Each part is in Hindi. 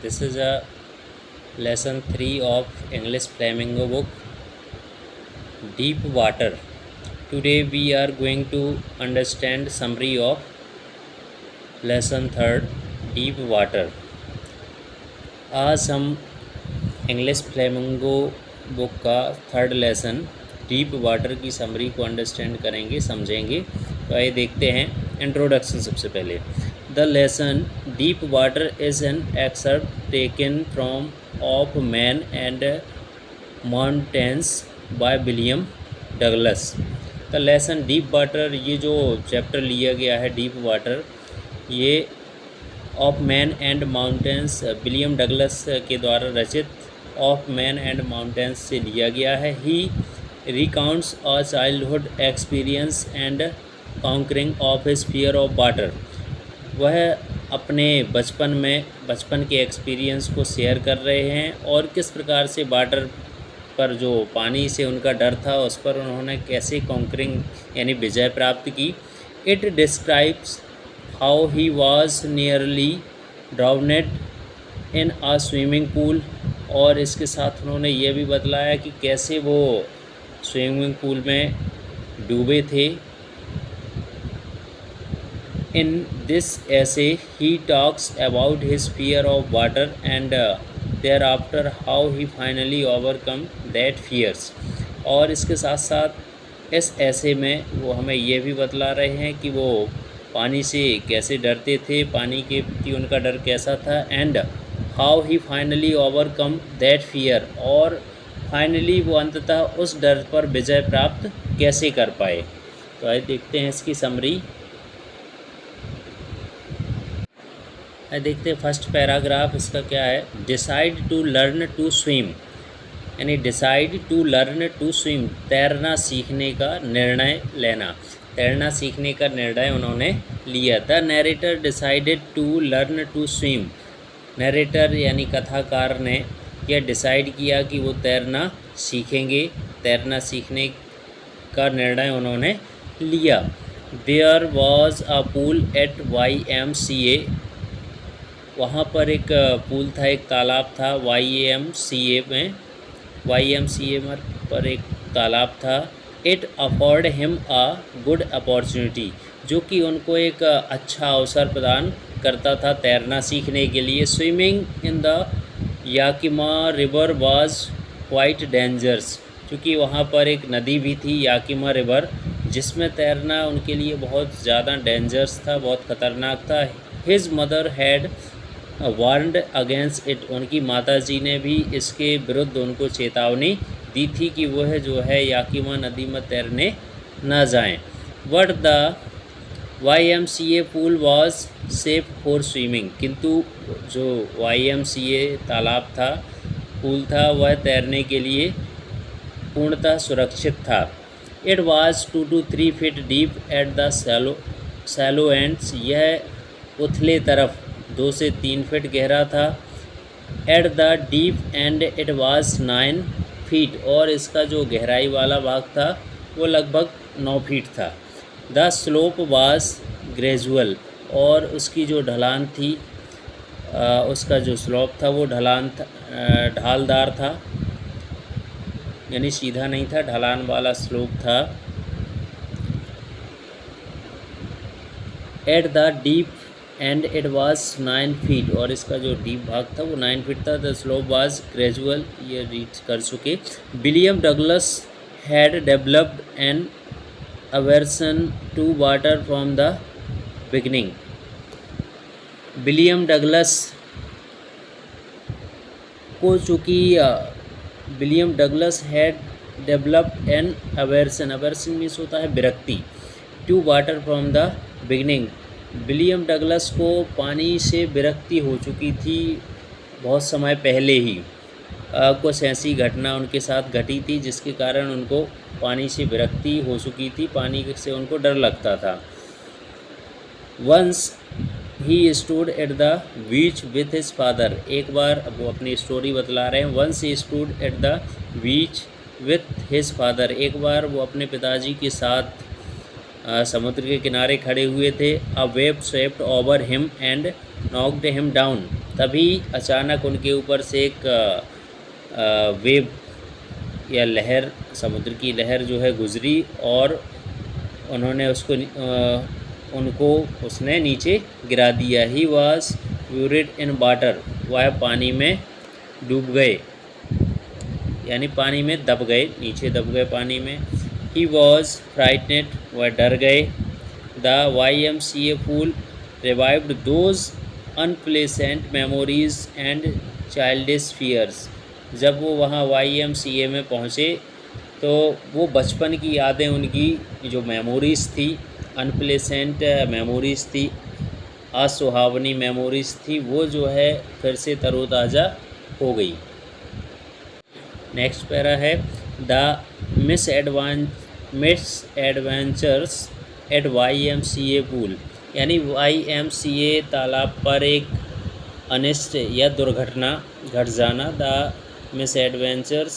This is a lesson 3 of English Flamingo book, Deep Water. Today we are going to understand summary of lesson 3, Deep Water. आज हम इंग्लिश फ्लेमिंगो बुक का थर्ड लेसन डीप वाटर की समरी को अंडरस्टैंड करेंगे, समझेंगे। तो आइए देखते हैं। इंट्रोडक्शन सबसे पहले। The lesson deep water is an excerpt taken from of man and mountains by William Douglas. The lesson deep water, ये जो चैप्टर लिया गया है डीप वाटर, ये of man and mountains William Douglas के द्वारा रचित ऑफ मैन एंड माउंटेन्स से लिया गया है। He recounts a childhood experience and conquering of his fear of water. वह अपने बचपन के एक्सपीरियंस को शेयर कर रहे हैं और किस प्रकार से वाटर पर, जो पानी से उनका डर था, उस पर उन्होंने कैसे कॉन्करिंग यानी विजय प्राप्त की। It describes how he was nearly drowned in a swimming pool, और इसके साथ उन्होंने ये भी बतलाया कि कैसे वो स्विमिंग पूल में डूबे थे। In this essay he talks about his fear of water and thereafter how he finally overcome that fears. और इसके साथ साथ इस ऐसे में वो हमें ये भी बतला रहे हैं कि वो पानी से कैसे डरते थे, पानी के प्रति उनका डर कैसा था, and how he finally overcome that fear, और फाइनली वो अंततः उस डर पर विजय प्राप्त कैसे कर पाए। तो आइए देखते हैं इसकी समरी। देखते हैं फर्स्ट पैराग्राफ इसका क्या है। Decide to learn to swim, यानी decide to learn to swim, तैरना सीखने का निर्णय लेना। तैरना सीखने का निर्णय उन्होंने लिया। The narrator decided to learn to swim, narrator यानी कथाकार ने यह डिसाइड किया कि वो तैरना सीखेंगे। तैरना सीखने का निर्णय उन्होंने लिया। There was a pool at YMCA, वहाँ पर एक पूल था, एक तालाब था YMCA में, YMCA पर एक तालाब था। It afford him a good opportunity, जो कि उनको एक अच्छा अवसर प्रदान करता था तैरना सीखने के लिए। Swimming in the Yakima river was quite dangerous, क्योंकि वहाँ पर एक नदी भी थी याकिमा रिवर, जिसमें तैरना उनके लिए बहुत ज़्यादा डेंजरस था, बहुत ख़तरनाक था। His mother had warned against it, उनकी माताजी ने भी इसके विरुद्ध उनको चेतावनी दी थी कि वह जो है याकिमा नदी में तैरने न जाएं। But the YMCA pool was safe for swimming, किंतु जो YMCA तालाब था, पूल था, वह तैरने के लिए पूर्णतः सुरक्षित था। It was 2 to 3 feet deep at the shallow ends, यह उथले तरफ 2 से 3 फीट गहरा था। At the deep end it was 9 feet, और इसका जो गहराई वाला भाग था वो लगभग 9 फीट था। द स्लोप वाज ग्रेजुअल, और उसकी जो ढलान थी, उसका जो स्लोप था वो ढालदार था, यानी सीधा नहीं था, ढलान वाला स्लोप था। At the deep end it was 9 feet, और इसका जो डीप भाग था वो 9 feet था। द स्लोप वाज ग्रेजुअल, ये रीच कर चुके। William Douglas had developed an aversion to water from the beginning. William Douglas को चूँकि William Douglas had developed an aversion, aversion means होता है विरक्ति, to water from the beginning. William Douglas को पानी से विरक्ति हो चुकी थी बहुत समय पहले ही। कुछ ऐसी घटना उनके साथ घटी थी जिसके कारण उनको पानी से विरक्ति हो चुकी थी, पानी से उनको डर लगता था। Once he stood at the beach with his father, एक बार वो अपनी स्टोरी बतला रहे हैं। Once he stood at the beach with his father, एक बार वो अपने पिताजी के साथ समुद्र के किनारे खड़े हुए थे। A wave swept over him and knocked him down, तभी अचानक उनके ऊपर से एक वेव या लहर, समुद्र की लहर जो है गुजरी और उन्होंने उनको उसने नीचे गिरा दिया। He was buried in water, वह पानी में डूब गए, यानी पानी में दब गए, नीचे दब गए पानी में। ही वॉज फ्राइटनेड, वह डर गए। The YMCA pool revived those unpleasant memories and childish fears. जब वो वहाँ YMCA में पहुँचे तो वो बचपन की यादें, उनकी जो मेमोरीज़ थी, अनप्लेसेंट मेमोरीज़ थी, असुहावनी मेमोरीज़ थी, वो जो है फिर से तरोताज़ा हो गई। नेक्स्ट पैरा है the misadventures at YMCA pool, यानी YMCA तालाब पर एक अनिष्ट या दुर्घटना घट जाना। The misadventure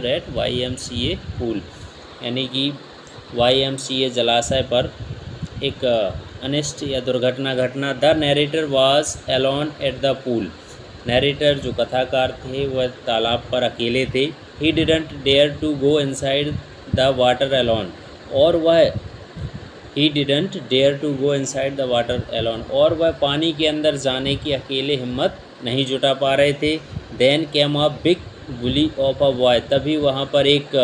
at YMCA pool, यानी कि YMCA जलाशय पर एक अनिष्ट या दुर्घटना घटना। The narrator was alone at the pool, narrator जो कथाकार थे वह तालाब पर अकेले थे। He didn't dare to go inside the water alone, और वह पानी के अंदर जाने की अकेले हिम्मत नहीं जुटा पा रहे थे। Then came a big bully of a boy, तभी वहाँ पर एक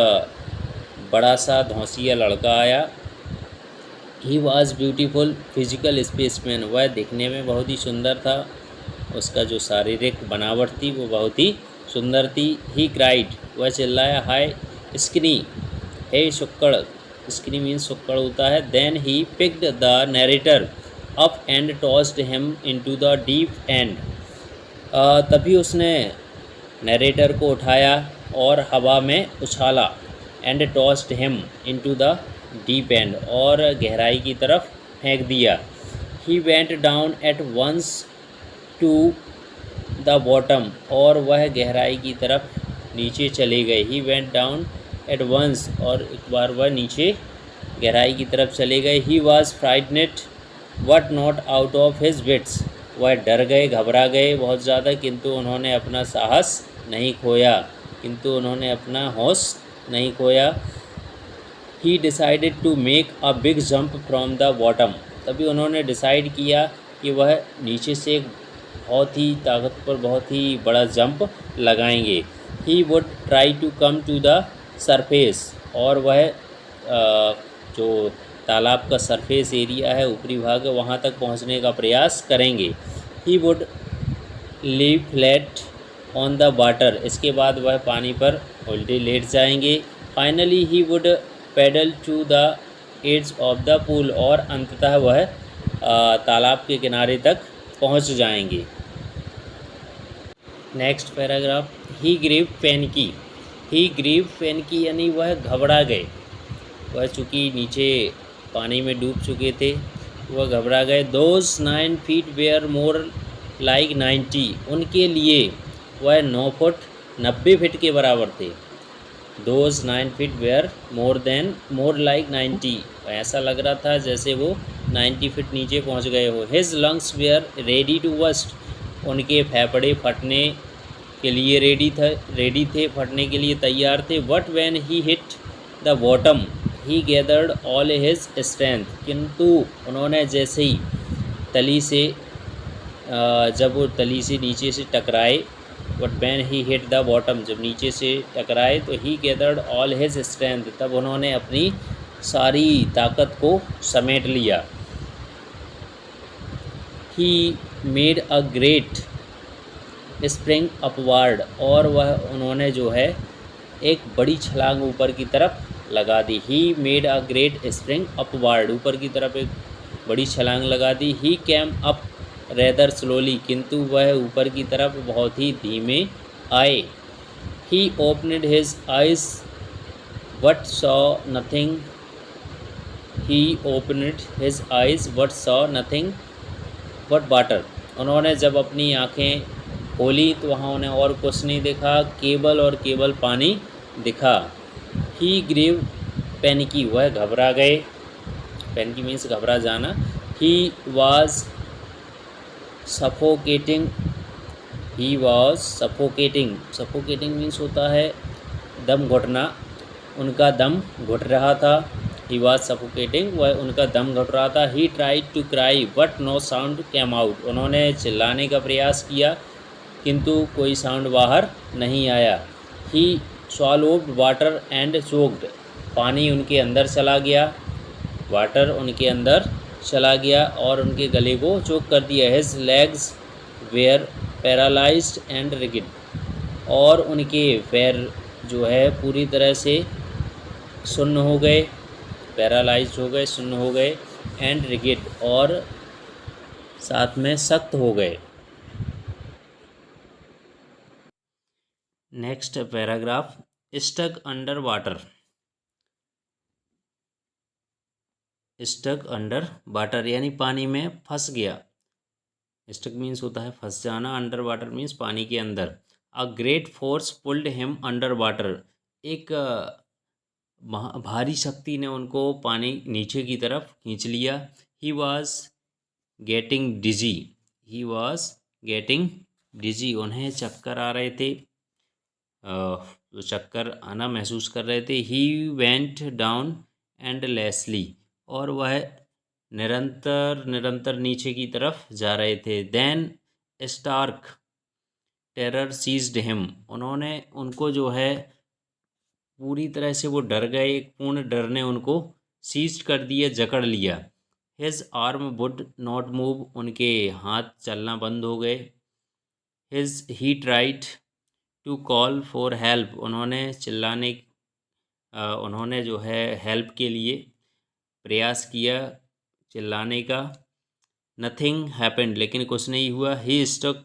बड़ा सा धौंसिया लड़का आया। He was beautiful physical specimen, वह दिखने में बहुत ही सुंदर था, उसका जो शारीरिक बनावट थी वो बहुत ही सुंदर थी। ही क्राइड, वह चिल्लाया, हाय स्किनी, हे शुक्कड़, स्किनी मीन्स शुक्कड़ होता है। Then he picked the narrator up and tossed him into the deep end, तभी उसने नैरेटर को उठाया और हवा में उछाला। And tossed him into the deep end, और गहराई की तरफ फेंक दिया। He went down at once to the bottom, और वह गहराई की तरफ नीचे चले गए। He went down at once, और एक बार वह नीचे गहराई की तरफ चले गए। He was frightened but not out of his wits, वह डर गए, घबरा गए बहुत ज़्यादा, किंतु उन्होंने अपना साहस नहीं खोया, किंतु उन्होंने अपना होश नहीं खोया। He decided to make a big jump from the bottom, तभी उन्होंने डिसाइड किया कि वह नीचे से एक बहुत ही ताकतवर, बहुत ही बड़ा जंप लगाएंगे। He would try to come to the surface, और वह जो तालाब का सरफेस एरिया है, ऊपरी भाग है, वहाँ तक पहुँचने का प्रयास करेंगे। He would leave flat on the water, इसके बाद वह पानी पर उल्टे लेट जाएंगे। Finally he would paddle to the edge of the pool, और अंततः वह तालाब के किनारे तक पहुँच जाएंगे। Next paragraph, he grew panicky, he grew panicky यानी वह घबरा गए, वह चूँकि नीचे पानी में डूब चुके थे, वह घबरा गए। Those 9 feet were more like 90, उनके लिए वह 9 फुट 90 फीट के बराबर थे। Those 9 feet were more like 90, ऐसा लग रहा था जैसे वो 90 फीट नीचे पहुंच गए हो। His lungs were ready to burst, उनके फेफड़े फटने के लिए रेडी थे, फटने के लिए तैयार थे। But when he hit the bottom he gathered all his strength, किंतु उन्होंने जैसे ही तली से जब वो तली से नीचे से टकराए, but when he hit the bottom, जब नीचे से टकराए तो ही गैदर्ड ऑल हिज स्ट्रेंथ, तब उन्होंने अपनी सारी ताकत को समेट लिया। ही made a great spring upward, और वह उन्होंने जो है एक बड़ी छलांग ऊपर की तरफ लगा दी। He made a great spring upward, ऊपर की तरफ एक बड़ी छलांग लगा दी। He came up rather slowly, किंतु वह ऊपर की तरफ बहुत ही धीमे आए। He opened his eyes but saw nothing, he opened his eyes but saw nothing but water, उन्होंने जब अपनी आँखें खोली तो वहाँ उन्हें और कुछ नहीं दिखा, केवल और केवल पानी दिखा। ही ग्रीव पैनिकी, वह घबरा गए, पैनिकी मीन्स घबरा जाना। He was suffocating, he was suffocating, suffocating means होता है दम घुटना, उनका दम घुट रहा था। ही वॉज सफोकेटिंग, वह उनका दम घुट रहा था। He tried to cry but no sound came out, उन्होंने चिल्लाने का प्रयास किया किंतु कोई साउंड बाहर नहीं आया। ही स्वॉलोड वाटर एंड चोक्ड, पानी उनके अंदर चला गया, वाटर उनके अंदर चला गया और उनके गले को चोक कर दिया। His legs were paralysed and rigid, और उनके पैर जो है पूरी तरह से सुन्न हो गए, पैरालाइज्ड हो गए, सुन्न हो गए, एंड रिगिड, और साथ में सख्त हो गए। Next paragraph, stuck under water, stuck under water यानी पानी में फंस गया। स्टक मीन्स होता है फंस जाना, अंडर वाटर मीन्स पानी के अंदर। A great force pulled him under water, एक भारी शक्ति ने उनको पानी नीचे की तरफ खींच लिया। He was getting dizzy, he was getting dizzy, उन्हें चक्कर आ रहे थे, तो चक्कर आना महसूस कर रहे थे। ही वेंट डाउन एंड लेसली, और वह निरंतर निरंतर नीचे की तरफ जा रहे थे। Then stark terror seized him, उन्होंने उनको जो है पूरी तरह से वो डर गए, एक पूर्ण डर ने उनको सीज कर दिया, जकड़ लिया। His arm would not move, उनके हाथ चलना बंद हो गए। He tried to call for help, उन्होंने उन्होंने जो है हेल्प के लिए प्रयास किया चिल्लाने का। नथिंग हैपेंड, लेकिन कुछ नहीं हुआ। He stuck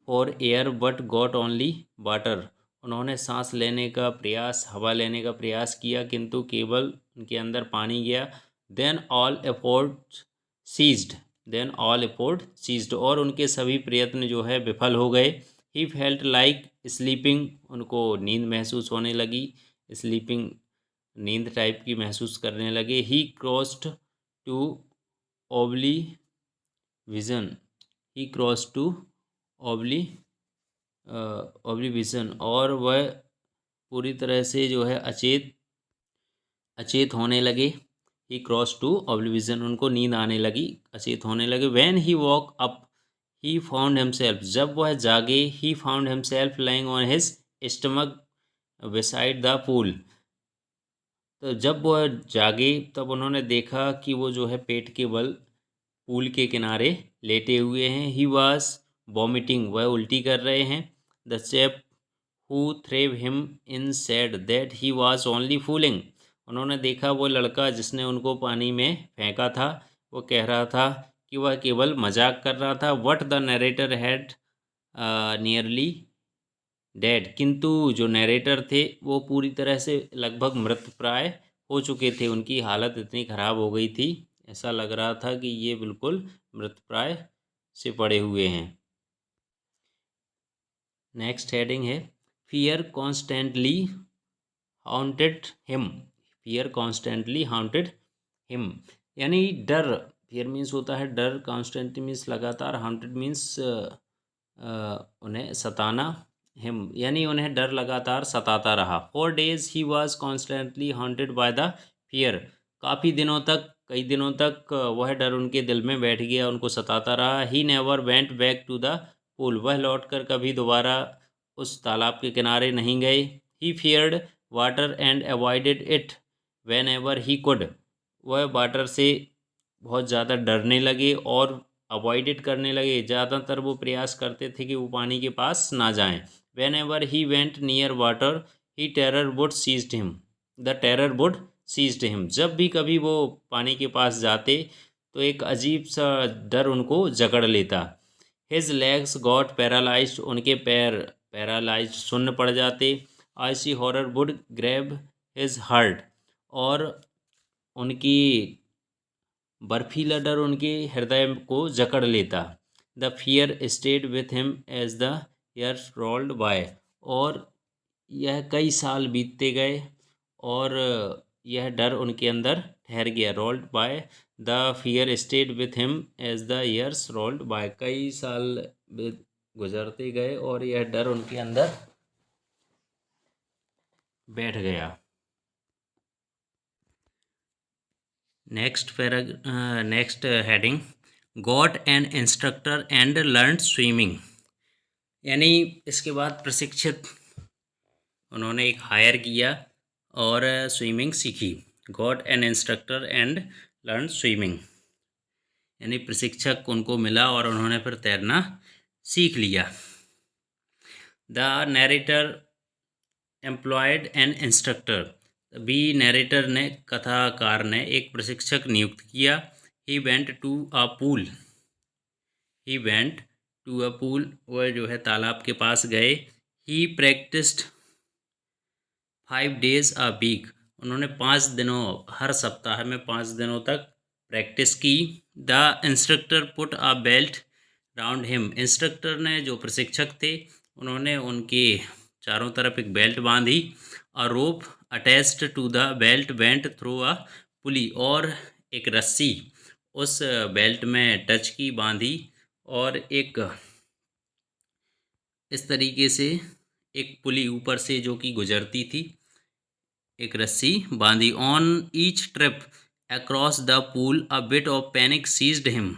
for air but got only water, उन्होंने सांस लेने का प्रयास, हवा लेने का प्रयास किया किंतु केवल उनके अंदर पानी गया। Then all effort ceased, then all effort ceased, और उनके सभी प्रयत्न जो है विफल हो गए। ही फेल्ट लाइक स्लीपिंग, उनको नींद महसूस होने लगी, स्लीपिंग नींद टाइप की महसूस करने लगे। He crossed to oblivion, he cross to ओबली ओब्लिविजन, और वह पूरी तरह से जो है अचेत होने लगे। ही क्रॉस टू ओब्लिविजन, उनको नींद आने लगी, अचेत होने लगे। When he walk up he found himself, जब वह जागे, he found himself lying on his stomach beside the pool, तो जब वह जागे तब उन्होंने देखा कि वो जो है पेट के बल पूल के किनारे लेटे हुए हैं। ही वॉज वॉमिटिंग, वह उल्टी कर रहे हैं। The chap who threw him in said that he was only fooling, उन्होंने देखा वो लड़का जिसने उनको पानी में फेंका था, वो कह रहा था कि वह केवल मजाक कर रहा था। What the narrator had nearly dead, किंतु जो नरेटर थे वो पूरी तरह से लगभग मृतप्राय हो चुके थे, उनकी हालत इतनी ख़राब हो गई थी, ऐसा लग रहा था कि ये बिल्कुल मृतप्राय से पड़े हुए हैं। नेक्स्ट हेडिंग है, fear constantly haunted him, fear constantly haunted him, यानी डर, फियर मीन्स होता है डर, कॉन्स्टेंटली मीन्स लगातार, हाउंटेड मीन्स उन्हें सताना, हिम यानी उन्हें डर लगातार सताता रहा। 4 days he was constantly haunted bye the fear, काफ़ी दिनों तक, कई दिनों तक वह डर उनके दिल में बैठ गया, उनको सताता रहा। He never went back to the pool, वह लौटकर कभी दोबारा उस तालाब के किनारे नहीं गए। He feared water and avoided it whenever he could, वह वाटर से बहुत ज़्यादा डरने लगे और अवॉइडेड करने लगे, ज़्यादातर वो प्रयास करते थे कि वो पानी के पास ना जाएं। Whenever he went near water he terror would seized him, the terror would seized him, जब भी कभी वो पानी के पास जाते तो एक अजीब सा डर उनको जकड़ लेता। हिज लेग्स गॉट पैरालाइज्ड, उनके पैर पैरालाइज्ड सुन्न पड़ जाते। Icy horror would grab his heart, और उनकी बर्फीला डर उनके हृदय को जकड़ लेता। The fear stayed with him as the years rolled by, और यह कई साल बीतते गए और यह डर उनके अंदर ठहर गया। Rolled by the fear stayed with him as the years rolled by, कई साल गुजरते गए और यह डर उनके अंदर बैठ गया। Next heading, got an instructor and learn swimming, यानी इसके बाद प्रशिक्षित उन्होंने एक हायर किया और स्विमिंग सीखी। Got an instructor and learn swimming, यानी प्रशिक्षक उनको मिला और उन्होंने फिर तैरना सीख लिया। The narrator employed an instructor, तभी नैरेटर ने, कथाकार ने, एक प्रशिक्षक नियुक्त किया। He went to a pool, he went to a pool, वह जो है तालाब के पास गए। He practised 5 days a week, उन्होंने 5 दिनों, हर सप्ताह में 5 दिनों तक प्रैक्टिस की। The instructor put a belt round him, instructor ने, जो प्रशिक्षक थे, उन्होंने उनके चारों तरफ एक बेल्ट बांधी। A rope attached to the belt went through a pulley, और एक रस्सी उस बेल्ट में टच की, बांधी, और एक इस तरीके से एक पुली ऊपर से जो कि गुजरती थी, एक रस्सी बांधी। On each trip across the pool a bit of panic seized him,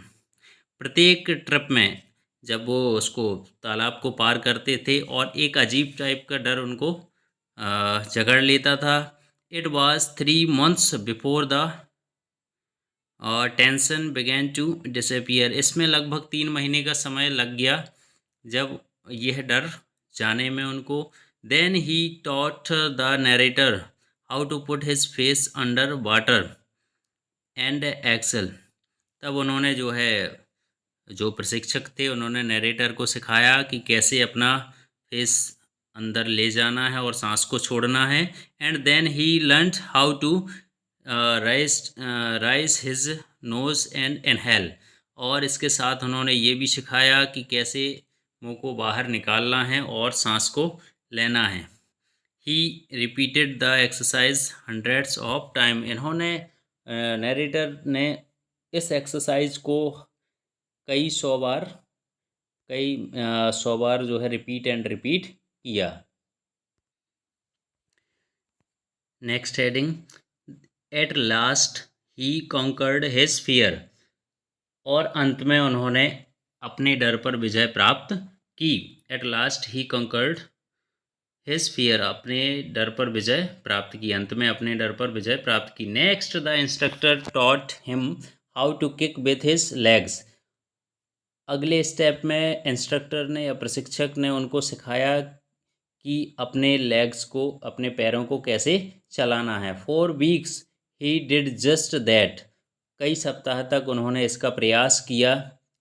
प्रत्येक ट्रिप में जब वो उसको, तालाब को पार करते थे, और एक अजीब टाइप का डर उनको जकड़ लेता था। It was 3 months before the tension began to disappear, इसमें लगभग 3 महीने का समय लग गया जब यह डर जाने में उनको। Then he taught the narrator how to put his face under water and exhale, तब उन्होंने जो है, जो प्रशिक्षक थे, उन्होंने नरेटर को सिखाया कि कैसे अपना फेस अंदर ले जाना है और सांस को छोड़ना है। And then he learned how to raise his nose and inhale, और इसके साथ उन्होंने ये भी सिखाया कि कैसे मुंह को बाहर निकालना है और सांस को लेना है। He repeated the exercise hundreds of time, इन्होंने, नरेटर ने इस एक्सरसाइज को कई सौ बार, कई 100 बार जो है रिपीट एंड रिपीट किया। Next heading, at last he conquered his fear, और अंत में उन्होंने अपने डर पर विजय प्राप्त की। At last he conquered his fear, अपने डर पर विजय प्राप्त की, अंत में अपने डर पर विजय प्राप्त की। Next the instructor taught him how to kick with his legs, अगले स्टेप में इंस्ट्रक्टर ने या प्रशिक्षक ने उनको सिखाया कि अपने लेग्स को, अपने पैरों को कैसे चलाना है। 4 weeks he did just that, कई सप्ताह तक उन्होंने इसका प्रयास किया,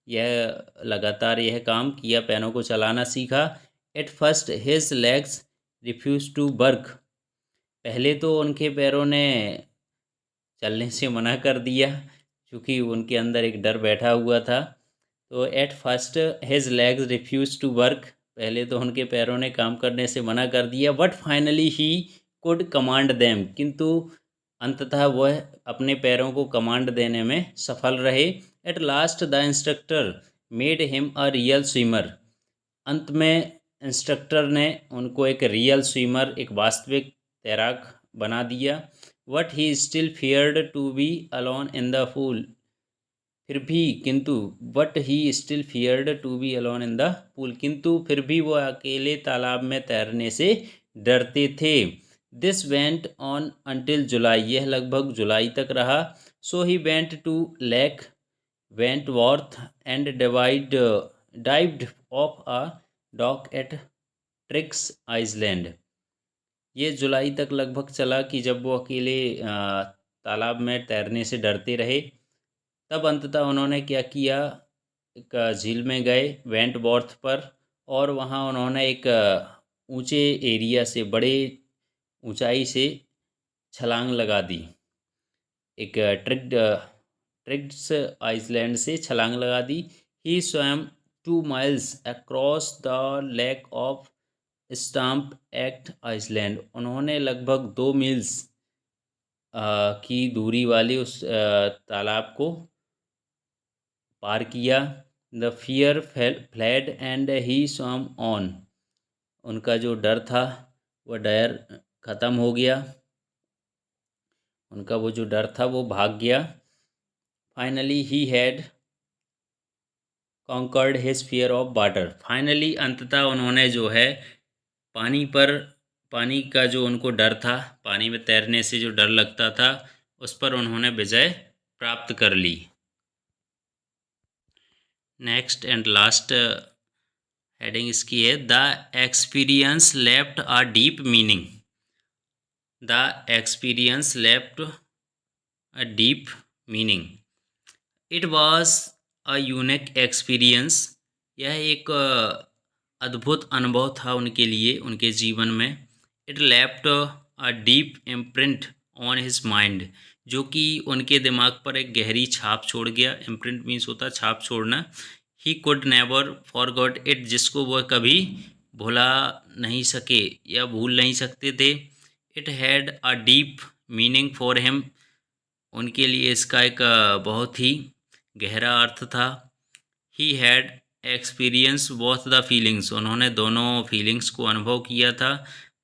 यह लगातार यह काम किया, पैरों को चलाना सीखा। At first his legs refuse to work, पहले तो उनके पैरों ने चलने से मना कर दिया क्योंकि उनके अंदर एक डर बैठा हुआ था। तो at first his legs refuse to work, पहले तो उनके पैरों ने काम करने से मना कर दिया। But finally he could command them, किंतु अंततः वह अपने पैरों को कमांड देने में सफल रहे। At last the instructor made him a real swimmer, अंत में इंस्ट्रक्टर ने उनको एक रियल स्विमर, एक वास्तविक तैराक बना दिया। But he still feared to be alone in the pool, फिर भी, किंतु, but he still feared to be alone in the pool, किंतु फिर भी वो अकेले तालाब में तैरने से डरते थे। This went on until July, यह लगभग जुलाई तक रहा। So he went to Lake Wentworth and dived off a dock at Triggs Island, ये जुलाई तक लगभग चला कि जब वो अकेले तालाब में तैरने से डरते रहे। तब अंततः उन्होंने क्या किया, एक झील में गए वेंटवॉर्थ पर, और वहाँ उन्होंने एक ऊंचे एरिया से, बड़े ऊंचाई से छलांग लगा दी, एक ट्रिक्स आइसलैंड से छलांग लगा दी। ही swam 2 miles across the lake of Stamp Act Island, उन्होंने लगभग 2 मील्स की दूरी वाले उस तालाब को पार किया। The fear fled and he swam on. उनका जो डर था वह डर ख़त्म हो गया, उनका वो जो डर था वो भाग गया। Finally he had conquered his fear of water. Finally अंततः उन्होंने जो है पानी का जो उनको डर था, पानी में तैरने से जो डर लगता था, उस पर उन्होंने विजय प्राप्त कर ली। नेक्स्ट एंड लास्ट हेडिंग इसकी है the experience left a deep meaning. The experience left a deep meaning. It was a unique experience. यह एक अद्भुत अनुभव था उनके लिए, उनके जीवन में। It left a deep imprint on his mind, जो कि उनके दिमाग पर एक गहरी छाप छोड़ गया। इम्प्रिंट मीन्स होता है छाप छोड़ना। He could never forgot it, जिसको वह कभी भुला नहीं सके या भूल नहीं सकते थे। It had a deep meaning for him. उनके लिए इसका एक बहुत ही गहरा अर्थ था। He had experience both the feelings. उन्होंने दोनों फीलिंग्स को अनुभव किया था।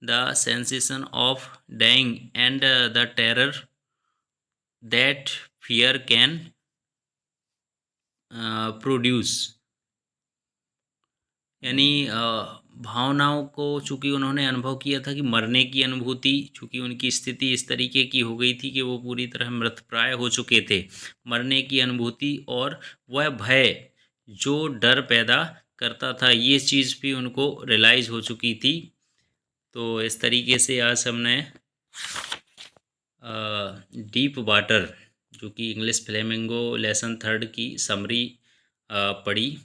The sensation of dying and the terror that fear can produce. यानी भावनाओं को चूँकि उन्होंने अनुभव किया था कि मरने की अनुभूति, चूँकि उनकी स्थिति इस तरीके की हो गई थी कि वो पूरी तरह मृतप्राय हो चुके थे। मरने की अनुभूति और वह भय जो डर पैदा करता था, ये चीज़ भी उनको रियलाइज़ हो चुकी थी। तो इस तरीके से आज हमने डीप वाटर, जो कि इंग्लिश फ्लेमिंगो लेसन 3 की समरी पढ़ी।